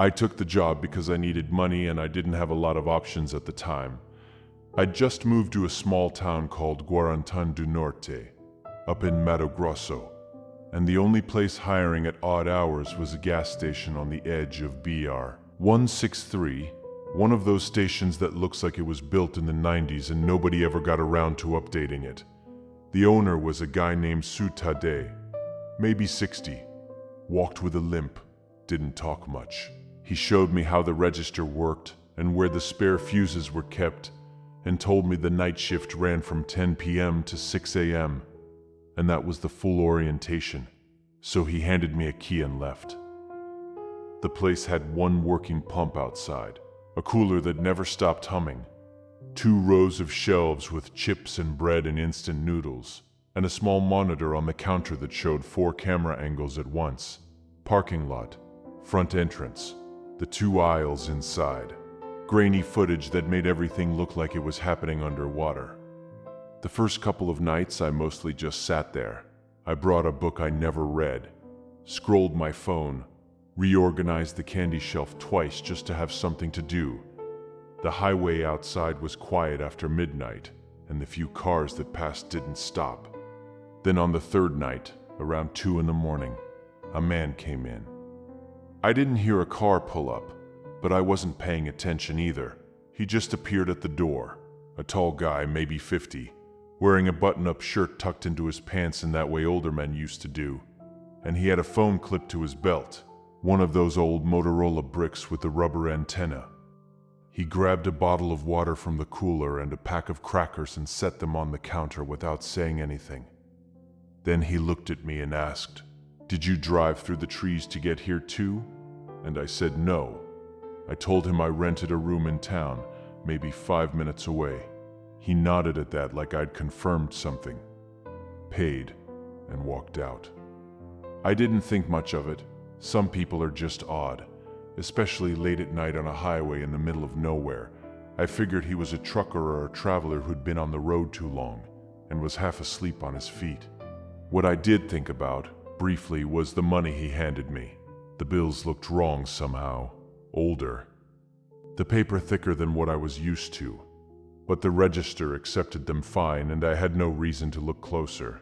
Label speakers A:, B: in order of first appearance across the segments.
A: I took the job because I needed money and I didn't have a lot of options at the time. I'd just moved to a small town called Guarantan do Norte, up in Mato Grosso, and the only place hiring at odd hours was a gas station on the edge of BR 163, one of those stations that looks like it was built in the 90s and nobody ever got around to updating it. The owner was a guy named Sutade, maybe 60, walked with a limp, didn't talk much. He showed me how the register worked and where the spare fuses were kept, and told me the night shift ran from 10 p.m. to 6 a.m., and that was the full orientation, so he handed me a key and left. The place had one working pump outside, a cooler that never stopped humming, 2 rows of shelves with chips and bread and instant noodles, and a small monitor on the counter that showed 4 camera angles at once, parking lot, front entrance, the 2 aisles inside, grainy footage that made everything look like it was happening underwater. The first couple of nights I mostly just sat there. I brought a book I never read, scrolled my phone, reorganized the candy shelf twice just to have something to do. The highway outside was quiet after midnight, and the few cars that passed didn't stop. Then on the 3rd night, around 2 in the morning, a man came in. I didn't hear a car pull up, but I wasn't paying attention either. He just appeared at the door, a tall guy, maybe 50, wearing a button-up shirt tucked into his pants in that way older men used to do, and he had a phone clipped to his belt, one of those old Motorola bricks with the rubber antenna. He grabbed a bottle of water from the cooler and a pack of crackers and set them on the counter without saying anything. Then he looked at me and asked, "Did you drive through the trees to get here too?" And I said no. I told him I rented a room in town, maybe 5 minutes away. He nodded at that like I'd confirmed something, paid, and walked out. I didn't think much of it. Some people are just odd, especially late at night on a highway in the middle of nowhere. I figured he was a trucker or a traveler who'd been on the road too long and was half asleep on his feet. What I did think about, briefly, was the money he handed me. The bills looked wrong somehow, older. The paper thicker than what I was used to, but the register accepted them fine and I had no reason to look closer,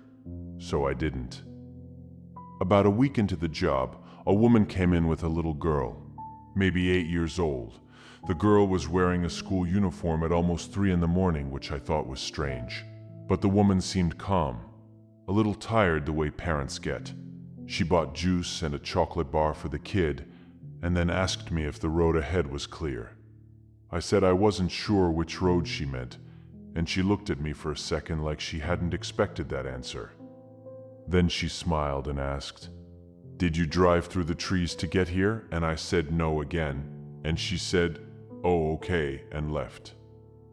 A: so I didn't. About a week into the job, a woman came in with a little girl, maybe 8 years old. The girl was wearing a school uniform at almost 3 in the morning, which I thought was strange. But the woman seemed calm, a little tired the way parents get. She bought juice and a chocolate bar for the kid, and then asked me if the road ahead was clear. I said I wasn't sure which road she meant, and she looked at me for a second like she hadn't expected that answer. Then she smiled and asked, "Did you drive through the trees to get here?" And I said no again, and she said, "Oh, okay," and left.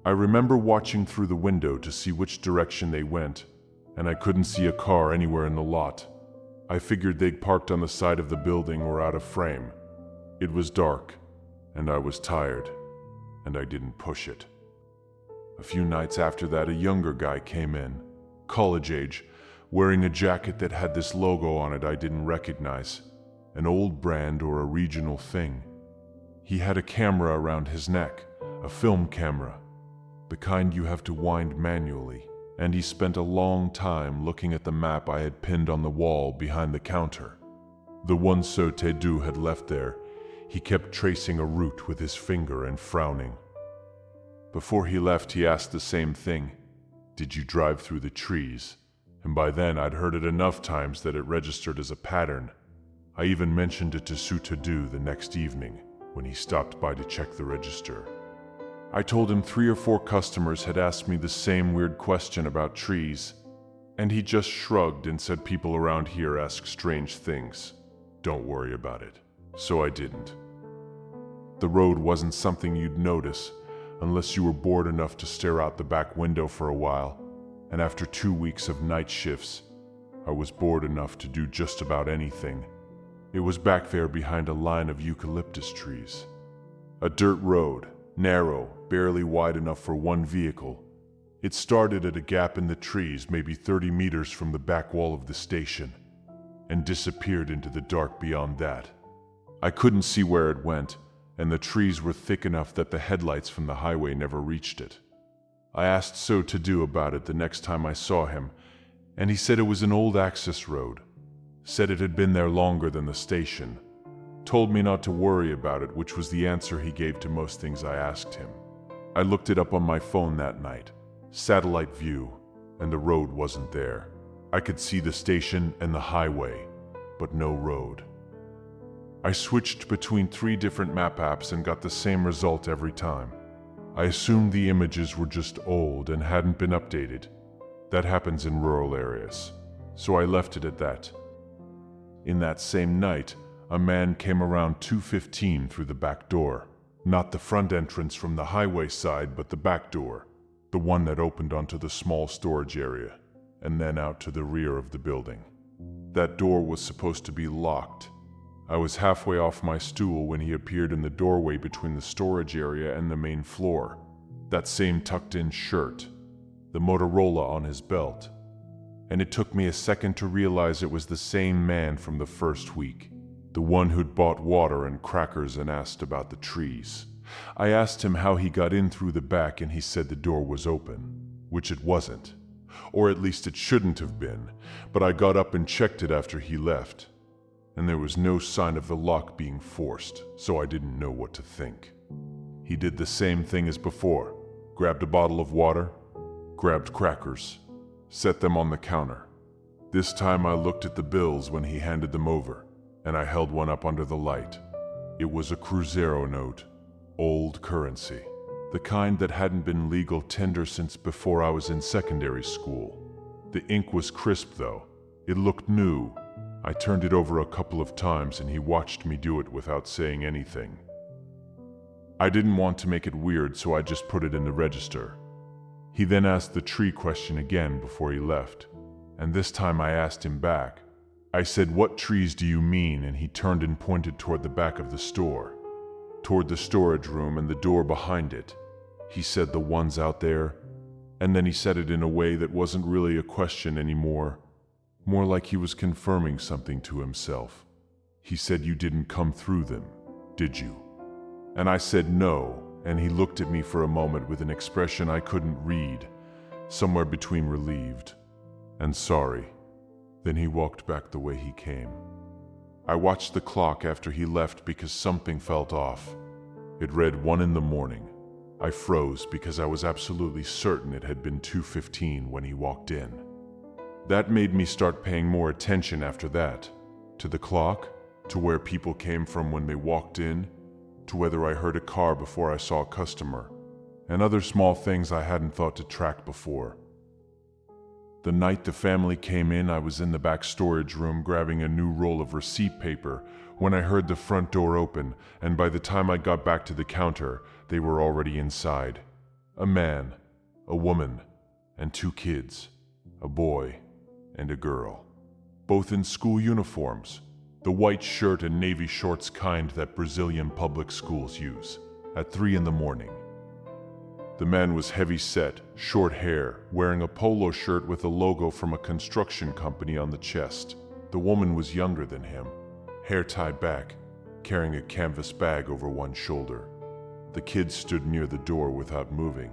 A: I remember watching through the window to see which direction they went, and I couldn't see a car anywhere in the lot. I figured they'd parked on the side of the building or out of frame. It was dark, and I was tired, and I didn't push it. A few nights after that, a younger guy came in, college age, wearing a jacket that had this logo on it I didn't recognize, an old brand or a regional thing. He had a camera around his neck, a film camera, the kind you have to wind manually, and he spent a long time looking at the map I had pinned on the wall behind the counter. The one Tedu had left there. He kept tracing a route with his finger and frowning. Before he left, he asked the same thing, "Did you drive through the trees?" And by then I'd heard it enough times that it registered as a pattern. I even mentioned it to Tedu the next evening when he stopped by to check the register. I told him 3 or 4 customers had asked me the same weird question about trees, and he just shrugged and said people around here ask strange things. Don't worry about it. So I didn't. The road wasn't something you'd notice unless you were bored enough to stare out the back window for a while, and after 2 weeks of night shifts, I was bored enough to do just about anything. It was back there behind a line of eucalyptus trees. A dirt road, narrow, barely wide enough for one vehicle. It started at a gap in the trees maybe 30 meters from the back wall of the station, and disappeared into the dark beyond that. I couldn't see where it went, and the trees were thick enough that the headlights from the highway never reached it. I asked So to do about it the next time I saw him, and he said it was an old access road. Said it had been there longer than the station. Told me not to worry about it, which was the answer he gave to most things I asked him. I looked it up on my phone that night. Satellite view, and the road wasn't there. I could see the station and the highway, but no road. I switched between 3 different map apps and got the same result every time. I assumed the images were just old and hadn't been updated. That happens in rural areas, so I left it at that. In that same night, a man came around 2:15 through the back door. Not the front entrance from the highway side, but the back door, the one that opened onto the small storage area, and then out to the rear of the building. That door was supposed to be locked. I was halfway off my stool when he appeared in the doorway between the storage area and the main floor. That same tucked-in shirt, the Motorola on his belt. And it took me a second to realize it was the same man from the first week, the one who'd bought water and crackers and asked about the trees. I asked him how he got in through the back, and he said the door was open, which it wasn't. Or at least it shouldn't have been, but I got up and checked it after he left. And there was no sign of the lock being forced, so I didn't know what to think. He did the same thing as before, grabbed a bottle of water, grabbed crackers, set them on the counter. This time I looked at the bills when he handed them over, and I held one up under the light. It was a Cruzeiro note, old currency, the kind that hadn't been legal tender since before I was in secondary school. The ink was crisp though, it looked new. I turned it over a couple of times and he watched me do it without saying anything. I didn't want to make it weird, so I just put it in the register. He then asked the tree question again before he left, and this time I asked him back. I said, "What trees do you mean?" and he turned and pointed toward the back of the store, toward the storage room and the door behind it. He said, "The ones out there," and then he said it in a way that wasn't really a question anymore. More like he was confirming something to himself. He said, "You didn't come through them, did you?" And I said no, and he looked at me for a moment with an expression I couldn't read, somewhere between relieved and sorry. Then he walked back the way he came. I watched the clock after he left because something felt off. It read 1 in the morning. I froze because I was absolutely certain it had been 2:15 when he walked in. That made me start paying more attention after that, to the clock, to where people came from when they walked in, to whether I heard a car before I saw a customer, and other small things I hadn't thought to track before. The night the family came in, I was in the back storage room grabbing a new roll of receipt paper when I heard the front door open, and by the time I got back to the counter, they were already inside. A man, a woman, and 2 kids, a boy and a girl, both in school uniforms, the white shirt and navy shorts kind that Brazilian public schools use, at 3 in the morning. The man was heavy-set, short hair, wearing a polo shirt with a logo from a construction company on the chest. The woman was younger than him, hair tied back, carrying a canvas bag over one shoulder. The kids stood near the door without moving.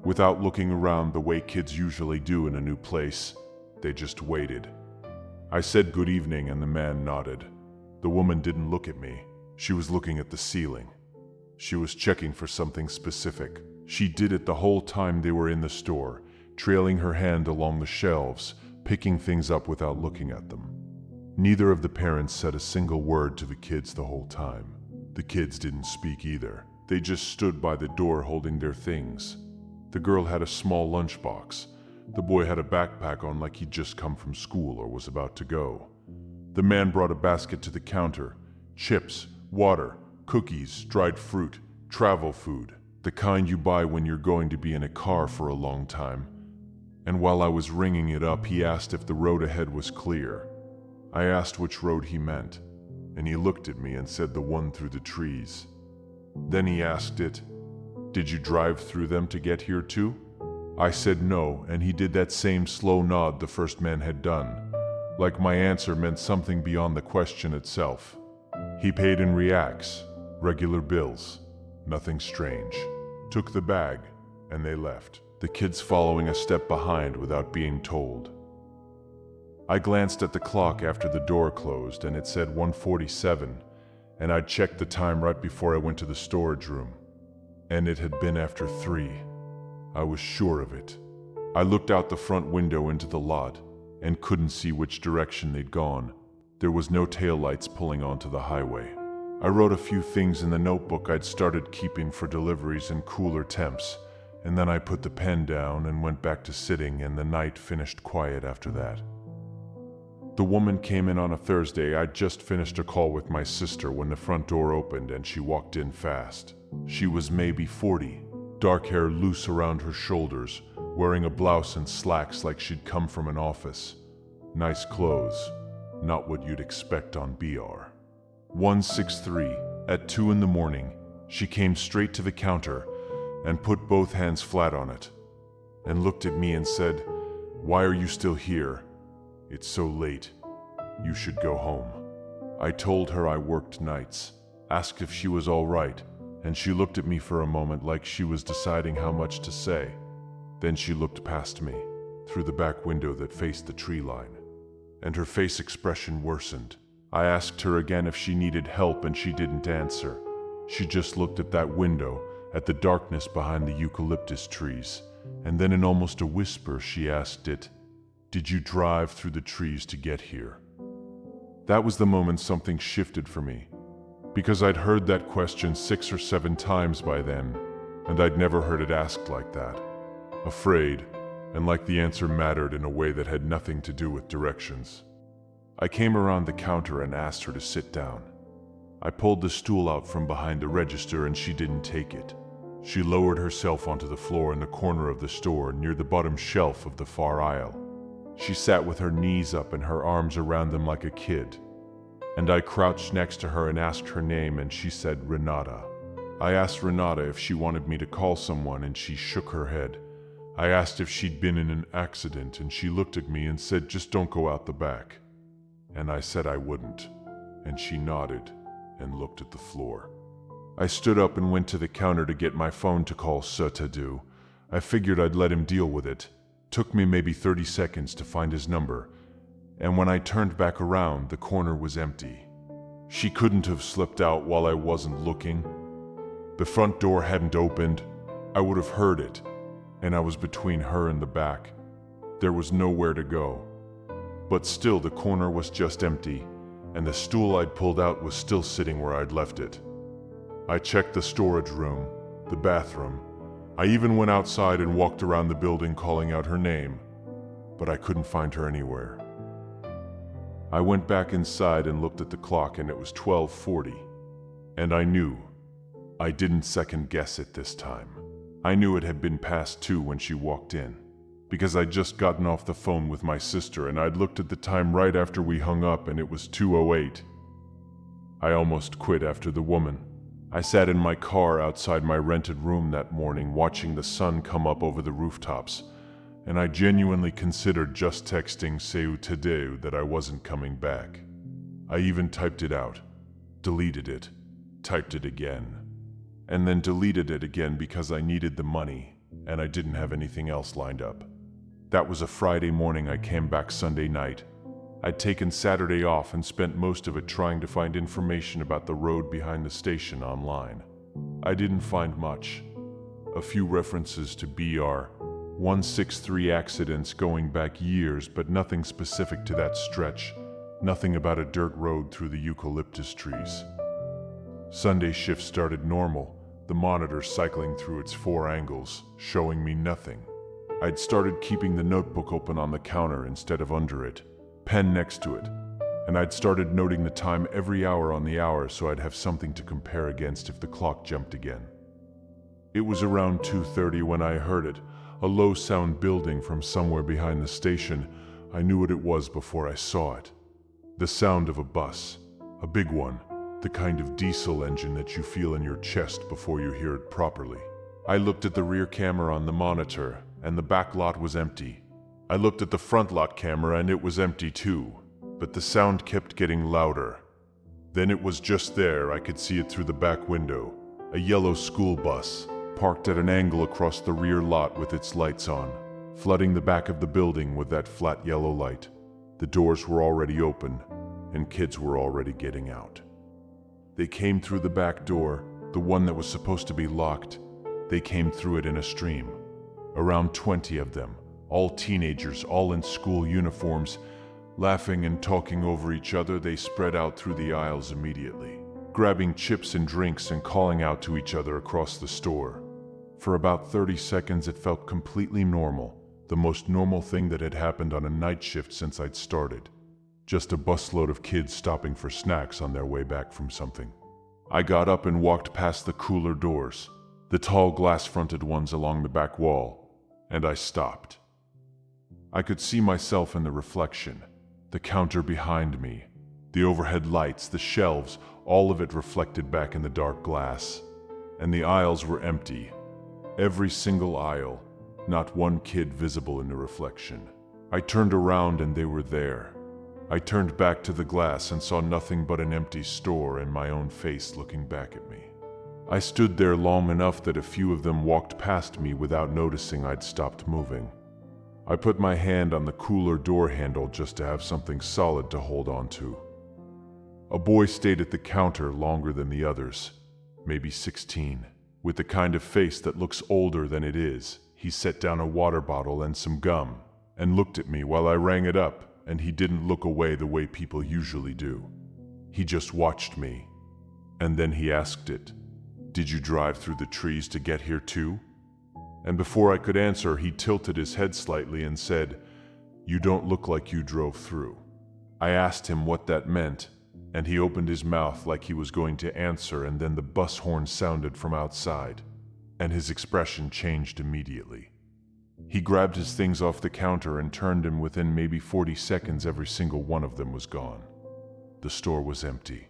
A: Without looking around the way kids usually do in a new place, they just waited. I said good evening and the man nodded. The woman didn't look at me. She was looking at the ceiling. She was checking for something specific. She did it the whole time they were in the store, trailing her hand along the shelves, picking things up without looking at them. Neither of the parents said a single word to the kids the whole time. The kids didn't speak either. They just stood by the door holding their things. The girl had a small lunchbox. The boy had a backpack on like he'd just come from school or was about to go. The man brought a basket to the counter. Chips, water, cookies, dried fruit, travel food. The kind you buy when you're going to be in a car for a long time. And while I was ringing it up, he asked if the road ahead was clear. I asked which road he meant, and he looked at me and said the one through the trees. Then he asked it, "Did you drive through them to get here too?" I said no, and he did that same slow nod the first man had done, like my answer meant something beyond the question itself. He paid in reacts, regular bills, nothing strange. Took the bag, and they left, the kids following a step behind without being told. I glanced at the clock after the door closed, and it said 1:47, and I'd checked the time right before I went to the storage room. And it had been after 3. I was sure of it. I looked out the front window into the lot, and couldn't see which direction they'd gone. There was no taillights pulling onto the highway. I wrote a few things in the notebook I'd started keeping for deliveries in cooler temps, and then I put the pen down and went back to sitting, and the night finished quiet after that. The woman came in on a Thursday. I'd just finished a call with my sister when the front door opened and she walked in fast. She was maybe 40, dark hair loose around her shoulders, wearing a blouse and slacks like she'd come from an office. Nice clothes, not what you'd expect on BR. 163, at 2 in the morning, she came straight to the counter and put both hands flat on it, and looked at me and said, "Why are you still here? It's so late. You should go home." I told her I worked nights, asked if she was all right, and she looked at me for a moment like she was deciding how much to say. Then she looked past me, through the back window that faced the tree line, and her face expression worsened. I asked her again if she needed help, and she didn't answer. She just looked at that window, at the darkness behind the eucalyptus trees, and then in almost a whisper she asked it, "Did you drive through the trees to get here?" That was the moment something shifted for me, because I'd heard that question 6 or 7 times by then, and I'd never heard it asked like that. Afraid, and like the answer mattered in a way that had nothing to do with directions. I came around the counter and asked her to sit down. I pulled the stool out from behind the register and she didn't take it. She lowered herself onto the floor in the corner of the store near the bottom shelf of the far aisle. She sat with her knees up and her arms around them like a kid. And I crouched next to her and asked her name, and she said Renata. I asked Renata if she wanted me to call someone, and she shook her head. I asked if she'd been in an accident, and she looked at me and said, "Just don't go out the back." And I said I wouldn't, and she nodded and looked at the floor. I stood up and went to the counter to get my phone to call Sotadu. I figured I'd let him deal with it. Took me maybe 30 seconds to find his number, and when I turned back around, the corner was empty. She couldn't have slipped out while I wasn't looking. The front door hadn't opened. I would have heard it, and I was between her and the back. There was nowhere to go. But still, the corner was just empty, and the stool I'd pulled out was still sitting where I'd left it. I checked the storage room, the bathroom. I even went outside and walked around the building calling out her name, but I couldn't find her anywhere. I went back inside and looked at the clock, and it was 12:40. And I knew. I didn't second guess it this time. I knew it had been past 2 when she walked in, because I'd just gotten off the phone with my sister and I'd looked at the time right after we hung up, and it was 2:08. I almost quit after the woman. I sat in my car outside my rented room that morning watching the sun come up over the rooftops, and I genuinely considered just texting Seu Tadeu that I wasn't coming back. I even typed it out, deleted it, typed it again, and then deleted it again because I needed the money and I didn't have anything else lined up. That was a Friday morning. I came back Sunday night. I'd taken Saturday off and spent most of it trying to find information about the road behind the station online. I didn't find much. A few references to BR 163 accidents going back years, but nothing specific to that stretch. Nothing about a dirt road through the eucalyptus trees. Sunday shift started normal, the monitor cycling through its 4 angles, showing me nothing. I'd started keeping the notebook open on the counter instead of under it, pen next to it, and I'd started noting the time every hour on the hour so I'd have something to compare against if the clock jumped again. It was around 2:30 when I heard it, a low-sound building from somewhere behind the station. I knew what it was before I saw it. The sound of a bus, a big one, the kind of diesel engine that you feel in your chest before you hear it properly. I looked at the rear camera on the monitor, and the back lot was empty. I looked at the front lot camera, and it was empty too, but the sound kept getting louder. Then it was just there, I could see it through the back window. A yellow school bus, parked at an angle across the rear lot with its lights on, flooding the back of the building with that flat yellow light. The doors were already open, and kids were already getting out. They came through the back door, the one that was supposed to be locked. They came through it in a stream. Around 20 of them, all teenagers, all in school uniforms. Laughing and talking over each other, they spread out through the aisles immediately, grabbing chips and drinks and calling out to each other across the store. For about 30 seconds it felt completely normal, the most normal thing that had happened on a night shift since I'd started. Just a busload of kids stopping for snacks on their way back from something. I got up and walked past the cooler doors, the tall glass-fronted ones along the back wall, and I stopped. I could see myself in the reflection. The counter behind me, the overhead lights, the shelves, all of it reflected back in the dark glass. And the aisles were empty. Every single aisle, not one kid visible in the reflection. I turned around and they were there. I turned back to the glass and saw nothing but an empty store and my own face looking back at me. I stood there long enough that a few of them walked past me without noticing I'd stopped moving. I put my hand on the cooler door handle just to have something solid to hold on to. A boy stayed at the counter longer than the others, maybe 16. With the kind of face that looks older than it is, he set down a water bottle and some gum and looked at me while I rang it up, and he didn't look away the way people usually do. He just watched me, and then he asked it, "Did you drive through the trees to get here too?" And before I could answer, he tilted his head slightly and said, "You don't look like you drove through." I asked him what that meant, and he opened his mouth like he was going to answer, and then the bus horn sounded from outside, and his expression changed immediately. He grabbed his things off the counter and turned, and within maybe 40 seconds every single one of them was gone. The store was empty.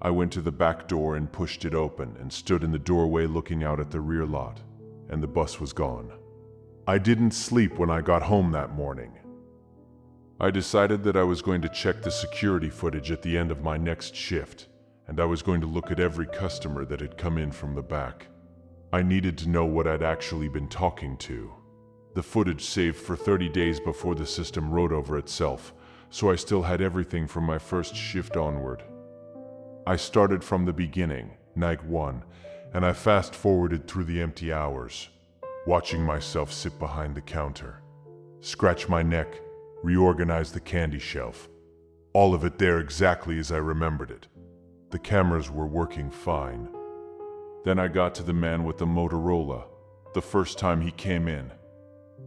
A: I went to the back door and pushed it open and stood in the doorway looking out at the rear lot. And the bus was gone. I didn't sleep when I got home that morning. I decided that I was going to check the security footage at the end of my next shift, and I was going to look at every customer that had come in from the back. I needed to know what I'd actually been talking to. The footage saved for 30 days before the system wrote over itself, so I still had everything from my first shift onward. I started from the beginning, night 1, and I fast-forwarded through the empty hours, watching myself sit behind the counter, scratch my neck, reorganize the candy shelf. All of it there exactly as I remembered it. The cameras were working fine. Then I got to the man with the Motorola, the first time he came in.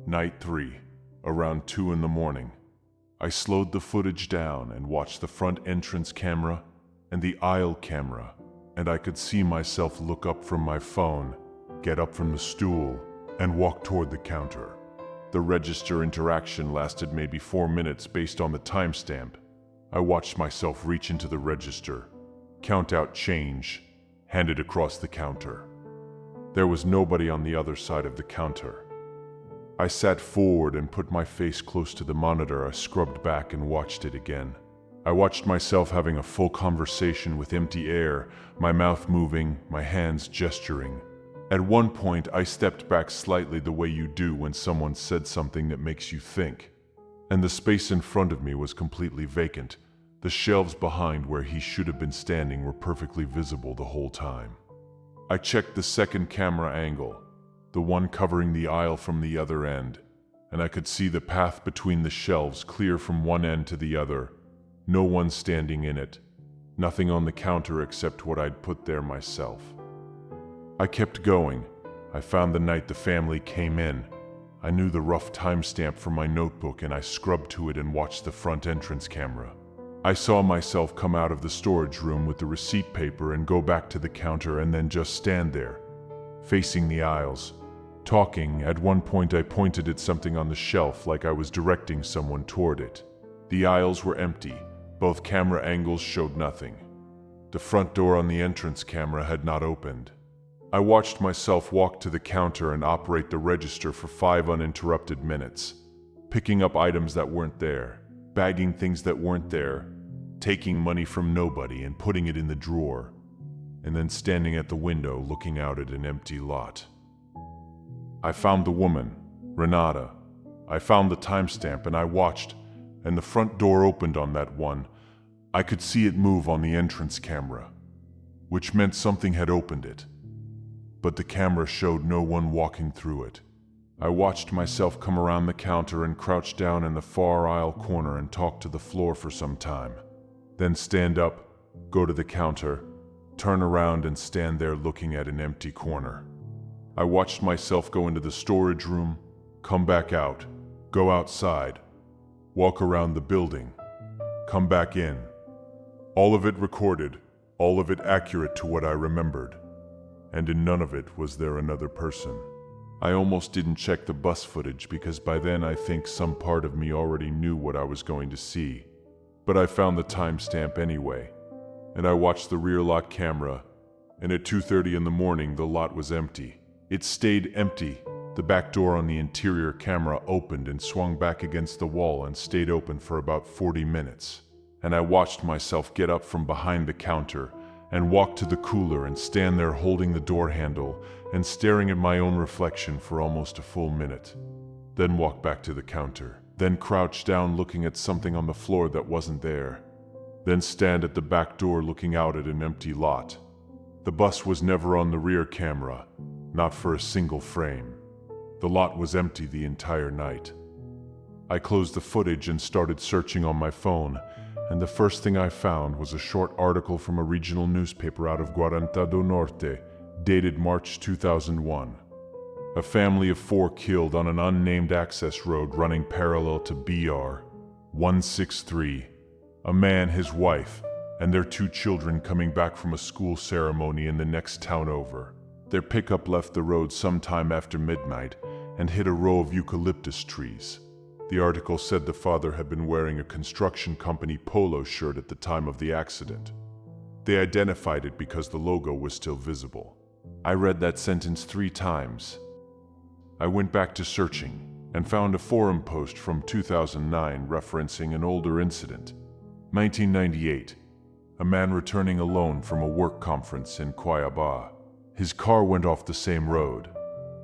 A: Night 3, around 2 in the morning. I slowed the footage down and watched the front entrance camera and the aisle camera, and I could see myself look up from my phone, get up from the stool, and walk toward the counter. The register interaction lasted maybe 4 minutes based on the timestamp. I watched myself reach into the register, count out change, hand it across the counter. There was nobody on the other side of the counter. I sat forward and put my face close to the monitor. I scrubbed back and watched it again. I watched myself having a full conversation with empty air, my mouth moving, my hands gesturing. At one point, I stepped back slightly the way you do when someone said something that makes you think. And the space in front of me was completely vacant. The shelves behind where he should have been standing were perfectly visible the whole time. I checked the second camera angle, the one covering the aisle from the other end, and I could see the path between the shelves clear from one end to the other. No one standing in it. Nothing on the counter except what I'd put there myself. I kept going. I found the night the family came in. I knew the rough timestamp from my notebook, and I scrubbed to it and watched the front entrance camera. I saw myself come out of the storage room with the receipt paper and go back to the counter and then just stand there, facing the aisles, talking. At one point I pointed at something on the shelf like I was directing someone toward it. The aisles were empty. Both camera angles showed nothing. The front door on the entrance camera had not opened. I watched myself walk to the counter and operate the register for 5 uninterrupted minutes, picking up items that weren't there, bagging things that weren't there, taking money from nobody and putting it in the drawer, and then standing at the window looking out at an empty lot. I found the woman, Renata. I found the timestamp and I watched, and the front door opened on that one. I could see it move on the entrance camera, which meant something had opened it. But the camera showed no one walking through it. I watched myself come around the counter and crouch down in the far aisle corner and talk to the floor for some time. Then stand up, go to the counter, turn around and stand there looking at an empty corner. I watched myself go into the storage room, come back out, go outside, walk around the building, come back in. All of it recorded, all of it accurate to what I remembered. And in none of it was there another person. I almost didn't check the bus footage because by then I think some part of me already knew what I was going to see. But I found the timestamp anyway, and I watched the rear lot camera, and at 2:30 in the morning the lot was empty. It stayed empty. The back door on the interior camera opened and swung back against the wall and stayed open for about 40 minutes. And I watched myself get up from behind the counter and walk to the cooler and stand there holding the door handle and staring at my own reflection for almost a full minute. Then walk back to the counter. Then crouch down looking at something on the floor that wasn't there. Then stand at the back door looking out at an empty lot. The bus was never on the rear camera, not for a single frame. The lot was empty the entire night. I closed the footage and started searching on my phone, and the first thing I found was a short article from a regional newspaper out of Guarantá do Norte, dated March 2001. A family of 4 killed on an unnamed access road running parallel to BR 163. A man, his wife, and their 2 children coming back from a school ceremony in the next town over. Their pickup left the road sometime after midnight and hit a row of eucalyptus trees. The article said the father had been wearing a construction company polo shirt at the time of the accident. They identified it because the logo was still visible. I read that sentence 3 times. I went back to searching and found a forum post from 2009 referencing an older incident. 1998. A man returning alone from a work conference in Cuiabá. His car went off the same road.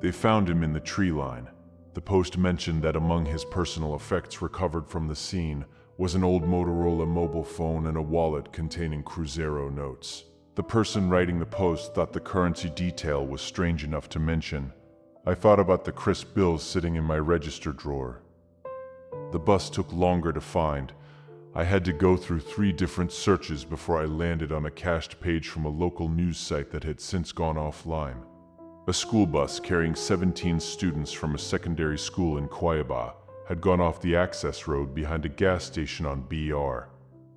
A: They found him in the tree line. The post mentioned that among his personal effects recovered from the scene was an old Motorola mobile phone and a wallet containing Cruzeiro notes. The person writing the post thought the currency detail was strange enough to mention. I thought about the crisp bills sitting in my register drawer. The bus took longer to find. I had to go through 3 different searches before I landed on a cached page from a local news site that had since gone offline. A school bus carrying 17 students from a secondary school in Cuiabá had gone off the access road behind a gas station on BR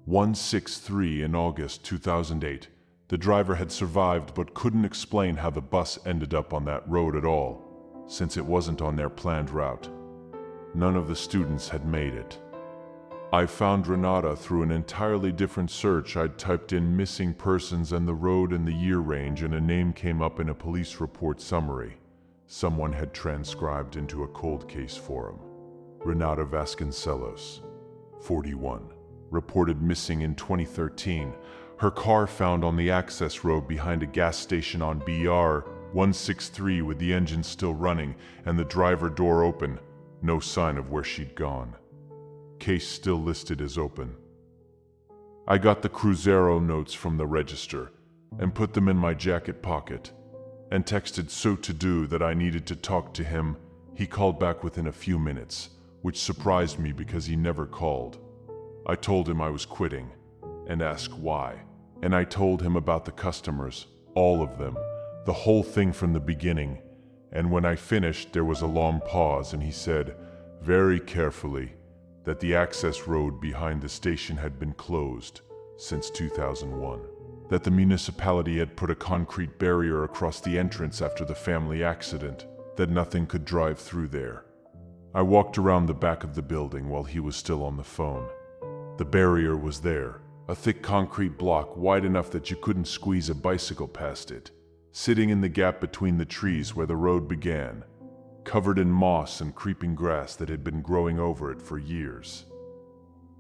A: 163 in August 2008. The driver had survived but couldn't explain how the bus ended up on that road at all, since it wasn't on their planned route. None of the students had made it. I found Renata through an entirely different search. I'd typed in missing persons and the road and the year range, and a name came up in a police report summary. Someone had transcribed into a cold case forum. Renata Vasconcelos, 41, reported missing in 2013. Her car found on the access road behind a gas station on BR 163 with the engine still running and the driver door open. No sign of where she'd gone. Case still listed as open. I got the Cruzeiro notes from the register and put them in my jacket pocket and texted So to do that I needed to talk to him. He called back within a few minutes, which surprised me because he never called. I told him I was quitting and asked why. And I told him about the customers, all of them, the whole thing from the beginning. And when I finished, there was a long pause and he said, very carefully, that the access road behind the station had been closed since 2001, that the municipality had put a concrete barrier across the entrance after the family accident, that nothing could drive through there. I walked around the back of the building while he was still on the phone. The barrier was there, a thick concrete block wide enough that you couldn't squeeze a bicycle past it, sitting in the gap between the trees where the road began, covered in moss and creeping grass that had been growing over it for years.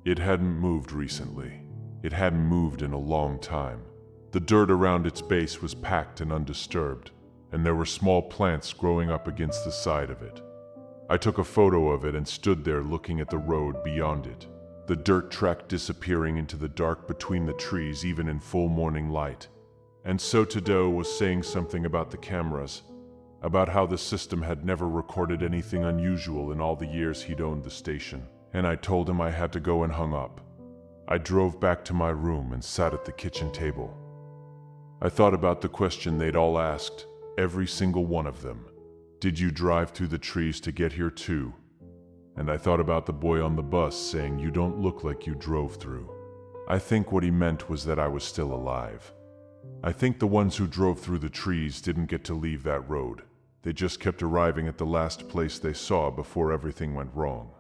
A: It hadn't moved recently. It hadn't moved in a long time. The dirt around its base was packed and undisturbed, and there were small plants growing up against the side of it. I took a photo of it and stood there looking at the road beyond it, the dirt track disappearing into the dark between the trees even in full morning light. And so Tadeo was saying something about the cameras, about how the system had never recorded anything unusual in all the years he'd owned the station, and I told him I had to go and hung up. I drove back to my room and sat at the kitchen table. I thought about the question they'd all asked, every single one of them. Did you drive through the trees to get here too? And I thought about the boy on the bus saying, you don't look like you drove through. I think what he meant was that I was still alive. I think the ones who drove through the trees didn't get to leave that road. They just kept arriving at the last place they saw before everything went wrong.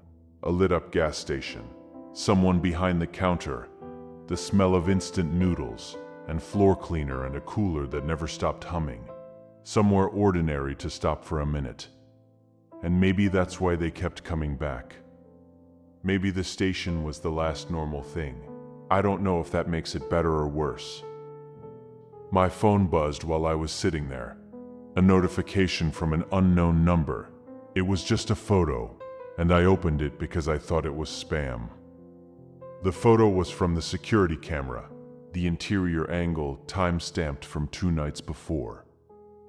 A: A lit-up gas station, someone behind the counter, the smell of instant noodles, and floor cleaner and a cooler that never stopped humming. Somewhere ordinary to stop for a minute. And maybe that's why they kept coming back. Maybe the station was the last normal thing. I don't know if that makes it better or worse. My phone buzzed while I was sitting there. A notification from an unknown number. It was just a photo, and I opened it because I thought it was spam. The photo was from the security camera, the interior angle time-stamped from 2 nights before.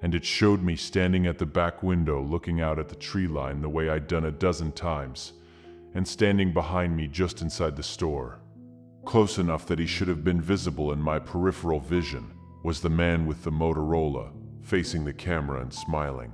A: And it showed me standing at the back window looking out at the tree line the way I'd done a dozen times, and standing behind me just inside the store. Close enough that he should have been visible in my peripheral vision was the man with the Motorola, facing the camera and smiling.